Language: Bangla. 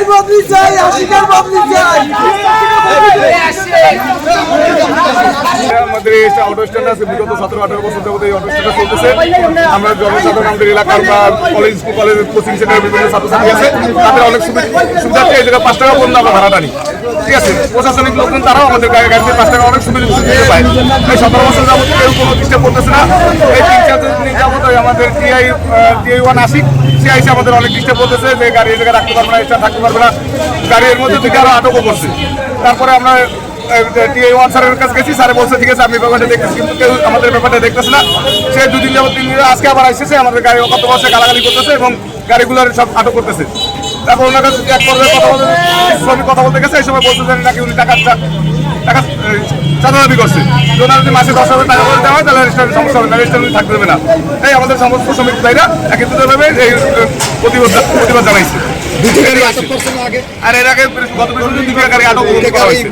বদলি চাই, আশিকের বদলি চাই। আমাদের এই অটো স্ট্যান্ড আছে, বিগত 17-18 বছর যাবত এই অটো স্ট্যান্ডটা চলতেছে। আমরা জনসাধারণ, আমাদের এলাকার বা কলেজ, স্কুল কলেজ, কোচিং সেন্টারের বিভিন্ন ছাত্রছাত্রী আছে, তাদের অনেক সুবিধার্থে এই জায়গায় 5 টাকা পর্যন্ত আমরা ভাড়া টানি। ঠিক আছে, প্রশাসনিক লোকজন তারাও আমাদের গাড়িতে 5 টাকা অনেক সুবিধা পায়। এই 17 বছর যাবত কেউ কোনো ডিস্টার্ব করতেছে না। এই 3-4 দিন যাবত আমাদের টিআই-1 আশিক সে আইসে আমাদের অনেক ডিস্টার্ব করতেছে যে গাড়ি এই জায়গায় রাখতে পারবে না, স্টার্ট থাকতে পারবে না। গাড়ির মধ্যে থেকে আরো আটকও করছে। তারপরে আমরা টিআই-1 স্যারের কাছে গেছি, স্যারে বলছে ঠিক আছে আমি ব্যাপারটা দেখতেছি, কিন্তু কেউ আমাদের ব্যাপারটা দেখতেছে না। সে 2 দিন যাবত 3 দিন আজকে আবার আসছে, আমাদের গাড়ি কত বসে গালাগালি করতেছে এবং গাড়িগুলোর সব আটক করতেছে। তারপর ওনার কাছে এক পর্যায়ে শ্রমিক কথা বলতে গেছে, এই সময় বলতেছেন নাকি উনি টাকা চাঁদা দাবি করছে। ওনার যদি মাসে 10,000 টাকা করে দেওয়া হয় তাহলে রেস্টুরেন্টের সমস্যা হবে না, রেস্টুরেন্ট থাকতে দেবে না। এই আমাদের সমস্ত শ্রমিক ভাইরা একত্রিতভাবে এই প্রতিবাদ জানাইছে। আর এর আগে গত বৃহস্পতিবার 2টা গাড়ি আটক করা হয়েছে।